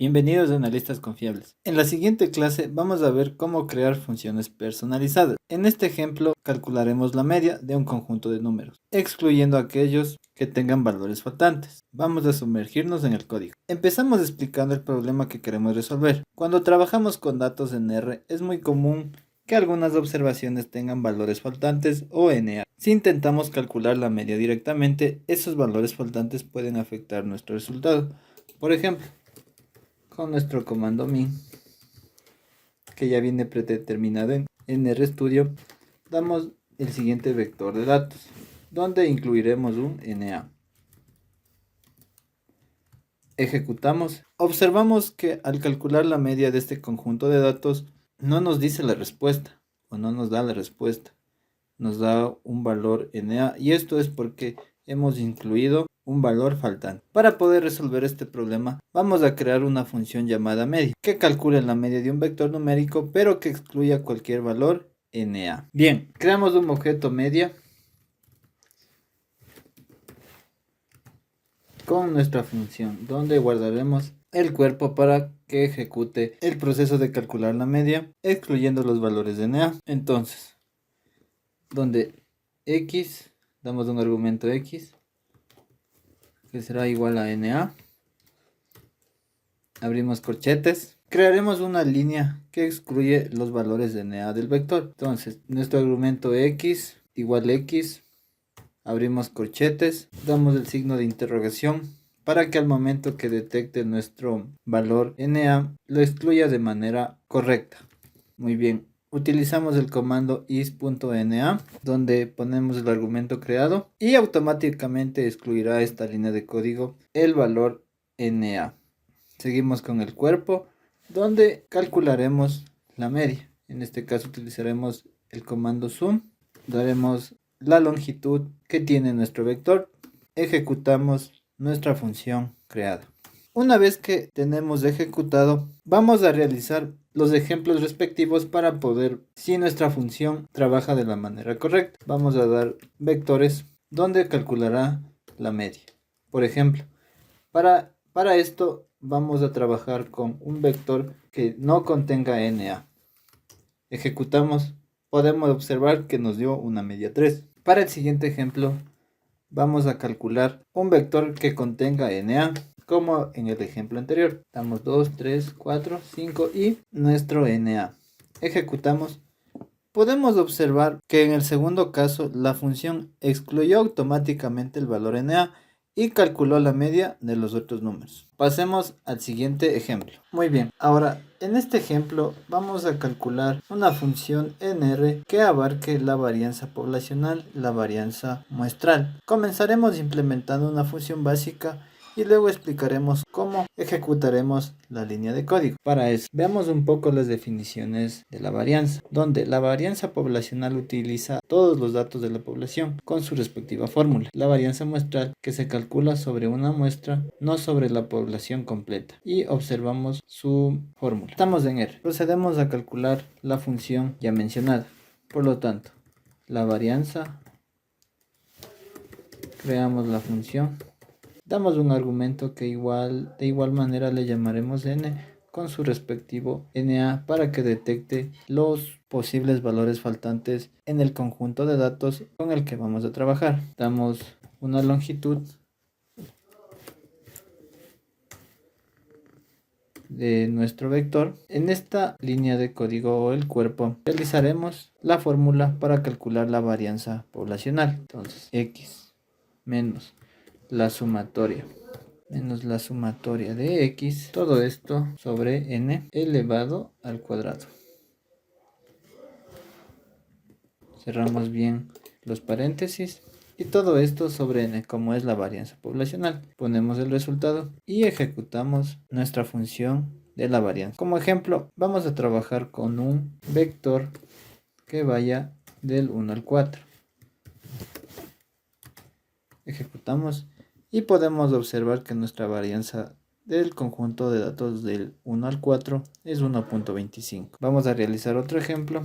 Bienvenidos a Analistas Confiables. En la siguiente clase vamos a ver cómo crear funciones personalizadas. En este ejemplo calcularemos la media de un conjunto de números, excluyendo aquellos que tengan valores faltantes. Vamos a sumergirnos en el código. Empezamos explicando el problema que queremos resolver. Cuando trabajamos con datos en R es muy común que algunas observaciones tengan valores faltantes o NA. Si intentamos calcular la media directamente, esos valores faltantes pueden afectar nuestro resultado. Por ejemplo, con nuestro comando min, que ya viene predeterminado en RStudio, damos el siguiente vector de datos, donde incluiremos un NA. Ejecutamos. Observamos que al calcular la media de este conjunto de datos, no nos dice la respuesta, o no nos da la respuesta. Nos da un valor NA, y esto es porque hemos incluido un valor faltante. Para poder resolver este problema, vamos a crear una función llamada media, que calcule la media de un vector numérico, pero que excluya cualquier valor NA. Bien, creamos un objeto media con nuestra función, donde guardaremos el cuerpo para que ejecute el proceso de calcular la media, excluyendo los valores de NA. Entonces, donde x, damos un argumento x, que será igual a NA. Abrimos corchetes. Crearemos una línea que excluye los valores de NA del vector. Entonces, nuestro argumento x igual x. Abrimos corchetes. Damos el signo de interrogación para que al momento que detecte nuestro valor NA, lo excluya de manera correcta. Muy bien. Utilizamos el comando is.na, donde ponemos el argumento creado y automáticamente excluirá esta línea de código el valor NA. Seguimos con el cuerpo, donde calcularemos la media. En este caso utilizaremos el comando sum, daremos la longitud que tiene nuestro vector, ejecutamos nuestra función creada. Una vez que tenemos ejecutado, vamos a realizar los ejemplos respectivos para poder, si nuestra función trabaja de la manera correcta. Vamos a dar vectores donde calculará la media. Por ejemplo, para esto vamos a trabajar con un vector que no contenga NA. Ejecutamos, podemos observar que nos dio una media 3. Para el siguiente ejemplo, vamos a calcular un vector que contenga NA, como en el ejemplo anterior. Damos 2, 3, 4, 5 y nuestro NA. Ejecutamos. Podemos observar que en el segundo caso la función excluyó automáticamente el valor NA y calculó la media de los otros números. Pasemos al siguiente ejemplo. Muy bien, ahora en este ejemplo vamos a calcular una función NR que abarque la varianza poblacional, la varianza muestral. Comenzaremos implementando una función básica y luego explicaremos cómo ejecutaremos la línea de código. Para eso, veamos un poco las definiciones de la varianza, donde la varianza poblacional utiliza todos los datos de la población con su respectiva fórmula. La varianza muestral, que se calcula sobre una muestra, no sobre la población completa. Y observamos su fórmula. Estamos en R. Procedemos a calcular la función ya mencionada. Por lo tanto, la varianza, creamos la función. Damos un argumento que de igual manera le llamaremos n con su respectivo NA para que detecte los posibles valores faltantes en el conjunto de datos con el que vamos a trabajar. Damos una longitud de nuestro vector. En esta línea de código o el cuerpo realizaremos la fórmula para calcular la varianza poblacional. Entonces, x menos la sumatoria de x, todo esto sobre n elevado al cuadrado. Cerramos bien los paréntesis y todo esto sobre n, como es la varianza poblacional. Ponemos el resultado y ejecutamos nuestra función de la varianza. Como ejemplo, vamos a trabajar con un vector que vaya del 1 al 4. Ejecutamos y podemos observar que nuestra varianza del conjunto de datos del 1 al 4 es 1.25. Vamos a realizar otro ejemplo.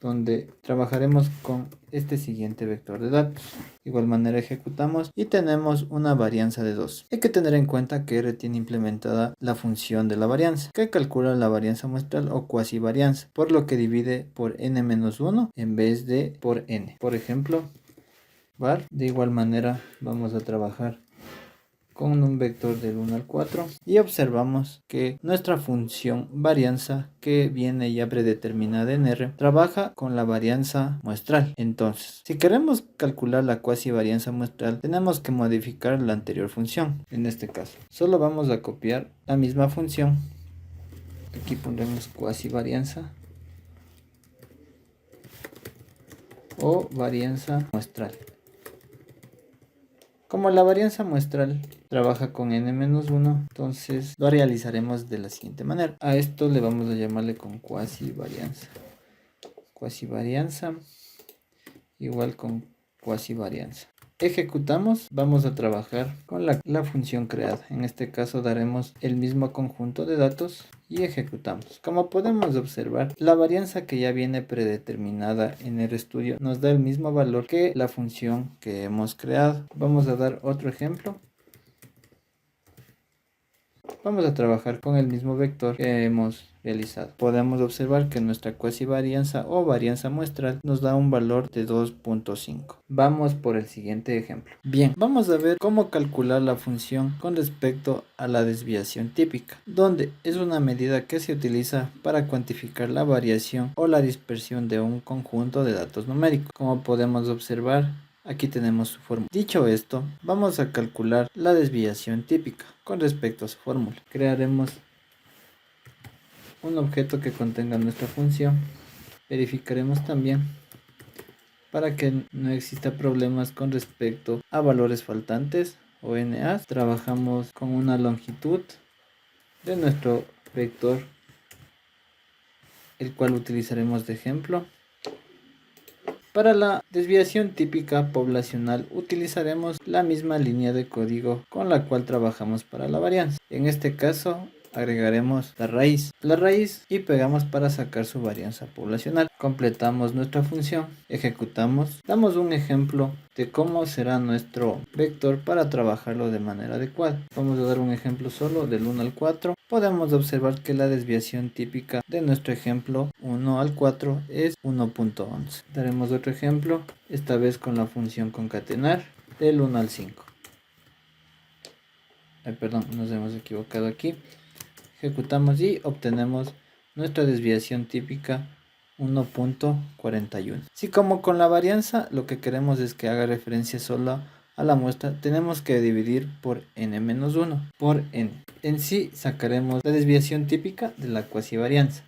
donde trabajaremos con este siguiente vector de datos. De igual manera ejecutamos y tenemos una varianza de 2. Hay que tener en cuenta que R tiene implementada la función de la varianza, que calcula la varianza muestral o cuasi varianza, por lo que divide por n-1 en vez de por n. Por ejemplo, var. De igual manera vamos a trabajar con un vector del 1 al 4 y observamos que nuestra función varianza, que viene ya predeterminada en R, trabaja con la varianza muestral. Entonces, si queremos calcular la cuasi varianza muestral, tenemos que modificar la anterior función. En este caso, solo vamos a copiar la misma función. Aquí pondremos cuasi varianza o varianza muestral. Como la varianza muestral trabaja con n-1, entonces lo realizaremos de la siguiente manera. A esto le vamos a llamarle con cuasi varianza. Cuasi varianza igual con cuasi varianza. Ejecutamos, vamos a trabajar con la función creada. En este caso daremos el mismo conjunto de datos y ejecutamos. Como podemos observar, la varianza que ya viene predeterminada en RStudio nos da el mismo valor que la función que hemos creado. Vamos a dar otro ejemplo. Vamos a trabajar con el mismo vector que hemos realizado. Podemos observar que nuestra cuasi varianza o varianza muestral nos da un valor de 2.5. Vamos por el siguiente ejemplo. Bien, vamos a ver cómo calcular la función con respecto a la desviación típica, donde es una medida que se utiliza para cuantificar la variación o la dispersión de un conjunto de datos numéricos. Como podemos observar, aquí tenemos su fórmula. Dicho esto, vamos a calcular la desviación típica con respecto a su fórmula. Crearemos un objeto que contenga nuestra función. Verificaremos también para que no exista problemas con respecto a valores faltantes o NAs. Trabajamos con una longitud de nuestro vector, el cual utilizaremos de ejemplo. Para la desviación típica poblacional utilizaremos la misma línea de código con la cual trabajamos para la varianza. En este caso agregaremos la raíz y pegamos para sacar su varianza poblacional. Completamos nuestra función, ejecutamos, damos un ejemplo de cómo será nuestro vector para trabajarlo de manera adecuada. Vamos a dar un ejemplo solo del 1 al 4. Podemos observar que la desviación típica de nuestro ejemplo 1 al 4 es 1.11. Daremos otro ejemplo, esta vez con la función concatenar del 1 al 5. Perdón, nos hemos equivocado aquí. Ejecutamos y obtenemos nuestra desviación típica 1.41. Si como con la varianza lo que queremos es que haga referencia solo a la muestra, tenemos que dividir por n-1 por n. En sí sacaremos la desviación típica de la cuasi varianza.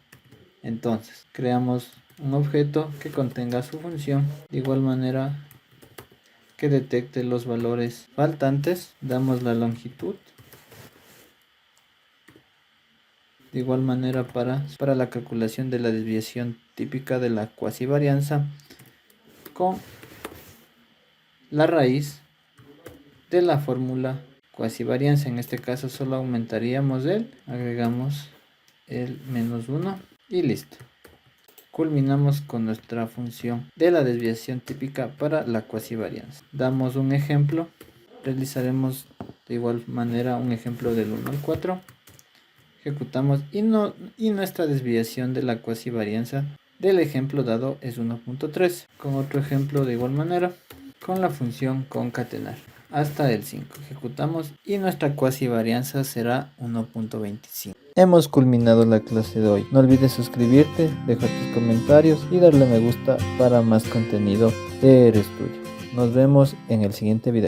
Entonces creamos un objeto que contenga su función, de igual manera que detecte los valores faltantes. Damos la longitud. De igual manera para la calculación de la desviación típica de la cuasi varianza con la raíz de la fórmula cuasi varianza. En este caso solo aumentaríamos agregamos el -1 y listo. Culminamos con nuestra función de la desviación típica para la cuasi varianza. Damos un ejemplo, realizaremos de igual manera un ejemplo del 1 al 4. Ejecutamos y nuestra desviación de la cuasi varianza del ejemplo dado es 1.3. Con otro ejemplo de igual manera con la función concatenar hasta el 5. Ejecutamos y nuestra cuasi varianza será 1.25. Hemos culminado la clase de hoy. No olvides suscribirte, dejar tus comentarios y darle me gusta para más contenido de RStudio. Nos vemos en el siguiente video.